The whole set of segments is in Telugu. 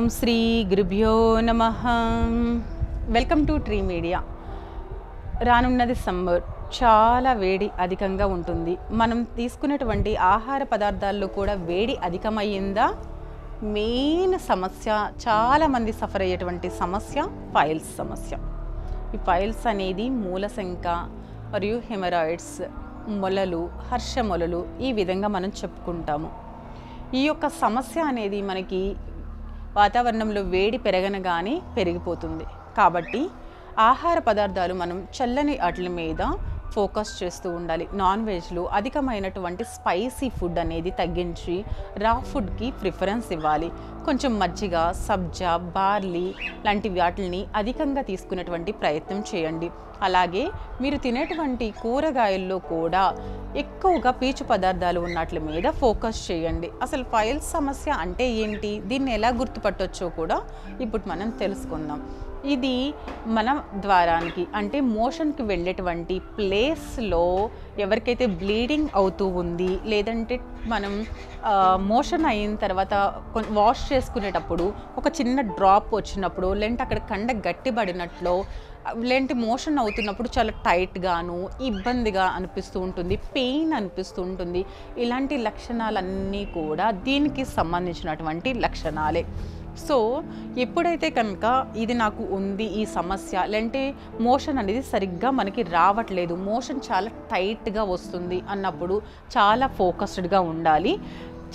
ఓం శ్రీ గురుభ్యో నమః. Welcome to tree media. రానున్నది సమ్మర్, చాలా వేడి అధికంగా ఉంటుంది. మనం తీసుకునేటువంటి ఆహార పదార్థాల్లో కూడా వేడి అధికమయ్యిందా? మెయిన్ సమస్య, చాలామంది సఫర్ అయ్యేటువంటి సమస్య పైల్స్ సమస్య. ఈ పైల్స్ అనేది మూలశంక మరియు హెమరాయిడ్స్, మొలలు, హర్షమొలలు, ఈ విధంగా మనం చెప్పుకుంటాము. ఈ యొక్క సమస్య అనేది మనకి వాతావరణంలో వేడి పెరగనగానే పెరిగిపోతుంది. కాబట్టి ఆహార పదార్థాలు మనం చల్లని వాటి మీద ఫోకస్ చేస్తూ ఉండాలి. నాన్ వెజ్లో అధికమైనటువంటి స్పైసీ ఫుడ్ అనేది తగ్గించి రా ఫుడ్కి ప్రిఫరెన్స్ ఇవ్వాలి. కొంచెం మజ్జిగ, సబ్జా, బార్లీ లాంటి వాటిని అధికంగా తీసుకునేటువంటి ప్రయత్నం చేయండి. అలాగే మీరు తినేటువంటి కూరగాయల్లో కూడా ఎక్కువగా పీచు పదార్థాలు ఉన్నట్ల మీద ఫోకస్ చేయండి. అసలు పైల్స్ సమస్య అంటే ఏంటి, దీన్ని ఎలా గుర్తుపట్టొచ్చో కూడా ఇప్పుడు మనం తెలుసుకుందాం. ఇది మన ద్వారానికి అంటే మోషన్కి వెళ్ళేటువంటి ప్లేస్లో ఎవరికైతే బ్లీడింగ్ అవుతూ ఉంది, లేదంటే మనం మోషన్ అయిన తర్వాత వాష్ చేసుకునేటప్పుడు ఒక చిన్న డ్రాప్ వచ్చినప్పుడు, లేదంటే అక్కడ కండ గట్టిపడినట్లు, లేదంటే మోషన్ అవుతున్నప్పుడు చాలా టైట్గాను ఇబ్బందిగా అనిపిస్తూ ఉంటుంది, పెయిన్ అనిపిస్తూ ఉంటుంది. ఇలాంటి లక్షణాలన్నీ కూడా దీనికి సంబంధించినటువంటి లక్షణాలే. సో ఎప్పుడైతే కనుక ఇది నాకు ఉంది ఈ సమస్య, లేదంటే మోషన్ అనేది సరిగ్గా మనకి రావట్లేదు, మోషన్ చాలా టైట్గా వస్తుంది అన్నప్పుడు చాలా ఫోకస్డ్గా ఉండాలి.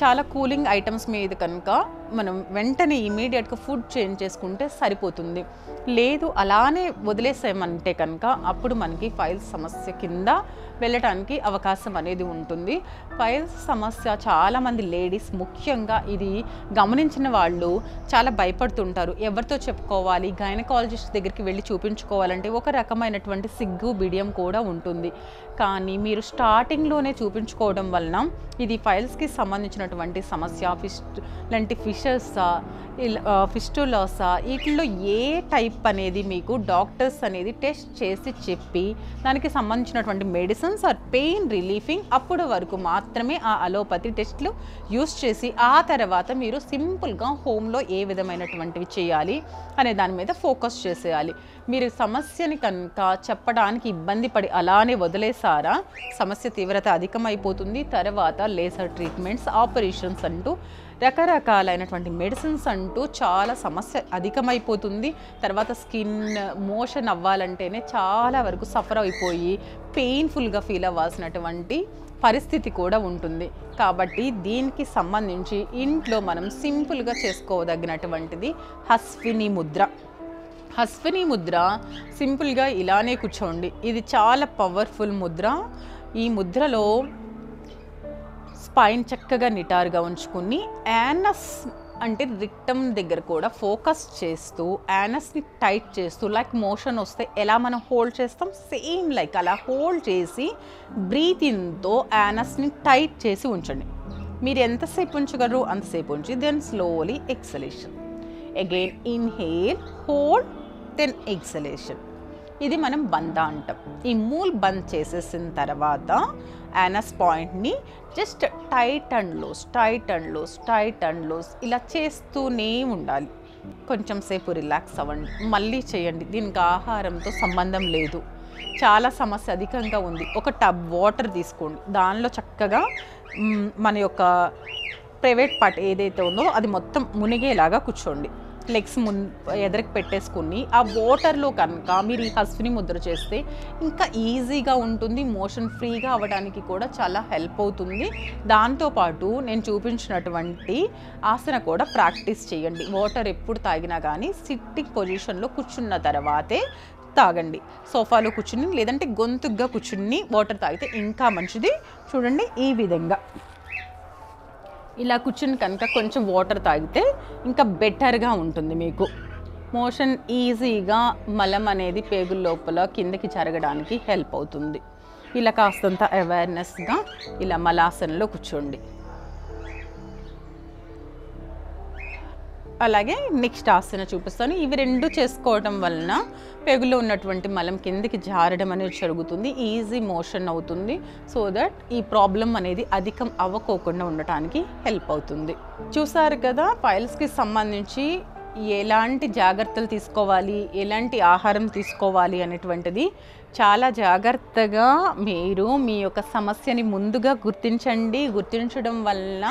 చాలా కూలింగ్ ఐటమ్స్ మీద కనుక మనం వెంటనే ఇమీడియట్గా ఫుడ్ చేంజ్ చేసుకుంటే సరిపోతుంది. లేదు అలానే వదిలేసామంటే కనుక అప్పుడు మనకి పైల్స్ సమస్య కింద వెళ్ళటానికి అవకాశం అనేది ఉంటుంది. పైల్స్ సమస్య చాలామంది లేడీస్ ముఖ్యంగా ఇది గమనించిన వాళ్ళు చాలా భయపడుతుంటారు. ఎవరితో చెప్పుకోవాలి, గైనకాలజిస్ట్ దగ్గరికి వెళ్ళి చూపించుకోవాలంటే ఒక రకమైనటువంటి సిగ్గు బిడియం కూడా ఉంటుంది. కానీ మీరు స్టార్టింగ్లోనే చూపించుకోవడం వలన ఇది పైల్స్కి సంబంధించినటువంటి సమస్య, లాంటి ఫిషర్సా, ఫిస్టులాసా, వీటిల్లో ఏ టైప్ అనేది మీకు డాక్టర్స్ అనేది టెస్ట్ చేసి చెప్పి దానికి సంబంధించినటువంటి మెడిసిన్స్ ఆర్ పెయిన్ రిలీఫింగ్ అప్పుడు వరకు మాత్రమే ఆ అలోపతి టెస్ట్లు యూస్ చేసి ఆ తర్వాత మీరు సింపుల్గా హోమ్లో ఏ విధమైనటువంటివి చేయాలి అనే దాని మీద ఫోకస్ చేసేయాలి. మీరు సమస్యని కనుక చెప్పడానికి ఇబ్బంది పడి అలానే వదిలేసారా, సమస్య తీవ్రత అధికమైపోతుంది. తర్వాత లేజర్ ట్రీట్మెంట్స్, ఆపరేషన్స్ అంటూ రకరకాలైనటువంటి మెడిసిన్స్ అంటూ చాలా సమస్య అధికమైపోతుంది. తర్వాత స్కిన్ మోషన్ అవ్వాలంటేనే చాలా వరకు సఫర్ అయిపోయి పెయిన్ఫుల్గా ఫీల్ అవ్వాల్సినటువంటి పరిస్థితి కూడా ఉంటుంది. కాబట్టి దీనికి సంబంధించి ఇంట్లో మనం సింపుల్గా చేసుకోదగినటువంటిది హస్విని ముద్ర. హస్విని ముద్ర సింపుల్గా ఇలానే కూర్చోండి. ఇది చాలా పవర్ఫుల్ ముద్ర. ఈ ముద్రలో స్పైన్ చక్కగా నిటారుగా ఉంచుకుని యానస్ అంటే రిక్టమ్ దగ్గర కూడా ఫోకస్ చేస్తూ యానస్ని టైట్ చేస్తూ, లైక్ మోషన్ వస్తే ఎలా మనం హోల్డ్ చేస్తాం సేమ్ లైక్ అలా హోల్డ్ చేసి బ్రీత్ ఇన్తో యానస్ని టైట్ చేసి ఉంచండి. మీరు ఎంతసేపు ఉంచగలరు అంతసేపు ఉంచి then slowly exhalation. Again inhale, hold, then exhalation. ఇది మనం బంద అంటాం. ఈ మూల్ బంద్ చేసేసిన తర్వాత యానస్ పాయింట్ని just tight and loose, tight and loose, tight and loose ఇలా చేస్తూనే ఉండాలి. కొంచెం సేపు రిలాక్స్ అవ్వండి, మళ్ళీ చేయండి. దీనికి ఆహారంతో సంబంధం లేదు. చాలా సమస్య అధికంగా ఉంది. ఒక టబ్ వాటర్ తీసుకోండి, దానిలో చక్కగా మన యొక్క ప్రైవేట్ పార్ట్ ఏదైతే ఉందో అది మొత్తం మునిగేలాగా కూర్చోండి. లెగ్స్ ఎదరికి పెట్టేసుకుని ఆ వాటర్లో కనుక మీరు ఈ హస్విని ముద్ర చేస్తే ఇంకా ఈజీగా ఉంటుంది. మోషన్ ఫ్రీగా అవ్వడానికి కూడా చాలా హెల్ప్ అవుతుంది. దాంతోపాటు నేను చూపించినటువంటి ఆసన కూడా ప్రాక్టీస్ చేయండి. వాటర్ ఎప్పుడు తాగినా కానీ సిట్టింగ్ పొజిషన్లో కూర్చున్న తర్వాతే తాగండి. సోఫాలో కూర్చుని లేదంటే గొంతుగ్గా కూర్చుని వాటర్ తాగితే ఇంకా మంచిది. చూడండి, ఈ విధంగా ఇలా కూర్చుని కనుక కొంచెం వాటర్ తాగితే ఇంకా బెటర్గా ఉంటుంది. మీకు మోషన్ ఈజీగా మలం అనేది పేగుల లోపల కిందకి జరగడానికి హెల్ప్ అవుతుంది. ఇలా కాస్తంత అవేర్నెస్గా ఇలా మలాసనలో కూర్చోండి. అలాగే నెక్స్ట్ ఆసన చూపిస్తాను. ఇవి రెండు చేసుకోవడం వలన పేగులో ఉన్నటువంటి మలం కిందకి జారడం అనేది జరుగుతుంది, ఈజీ మోషన్ అవుతుంది. సో దట్ ఈ ప్రాబ్లం అనేది అధికం అవ్వకోకుండా ఉండటానికి హెల్ప్ అవుతుంది. చూసారు కదా, పైల్స్కి సంబంధించి ఎలాంటి జాగ్రత్తలు తీసుకోవాలి, ఎలాంటి ఆహారం తీసుకోవాలి అనేటువంటిది చాలా జాగ్రత్తగా మీరు మీ యొక్క సమస్యని ముందుగా గుర్తించండి. గుర్తించడం వల్ల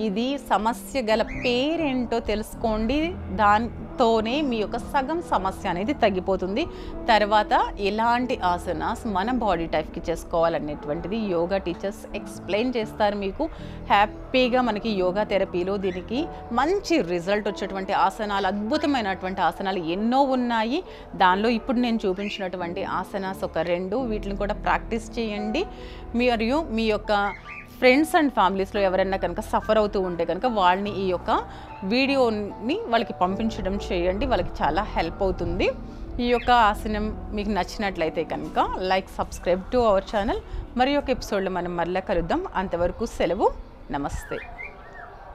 ఇది సమస్య గల పేరేంటో తెలుసుకోండి. దాంతోనే మీ యొక్క సగం సమస్య అనేది తగ్గిపోతుంది. తర్వాత ఎలాంటి ఆసనాస్ మన బాడీ టైప్కి చేసుకోవాలనేటువంటిది యోగా టీచర్స్ ఎక్స్ప్లెయిన్ చేస్తారు మీకు. హ్యాపీగా మనకి యోగా థెరపీలో దీనికి మంచి రిజల్ట్ వచ్చేటువంటి ఆసనాలు, అద్భుతమైనటువంటి ఆసనాలు ఎన్నో ఉన్నాయి. దానిలో ఇప్పుడు నేను చూపించినటువంటి ఆసనాస్ ఒక 2, వీటిని కూడా ప్రాక్టీస్ చేయండి. మరియు మీ యొక్క ఫ్రెండ్స్ అండ్ ఫ్యామిలీస్లో ఎవరైనా కనుక సఫర్ అవుతూ ఉంటే కనుక వాళ్ళని ఈ యొక్క వీడియోని వాళ్ళకి పంపించడం చేయండి. వాళ్ళకి చాలా హెల్ప్ అవుతుంది. ఈ యొక్క ఆసనం మీకు నచ్చినట్లయితే కనుక like, subscribe to our channel. మరి ఒక ఎపిసోడ్లో మనం మళ్ళీ కలుద్దాం. అంతవరకు సెలవు. నమస్తే.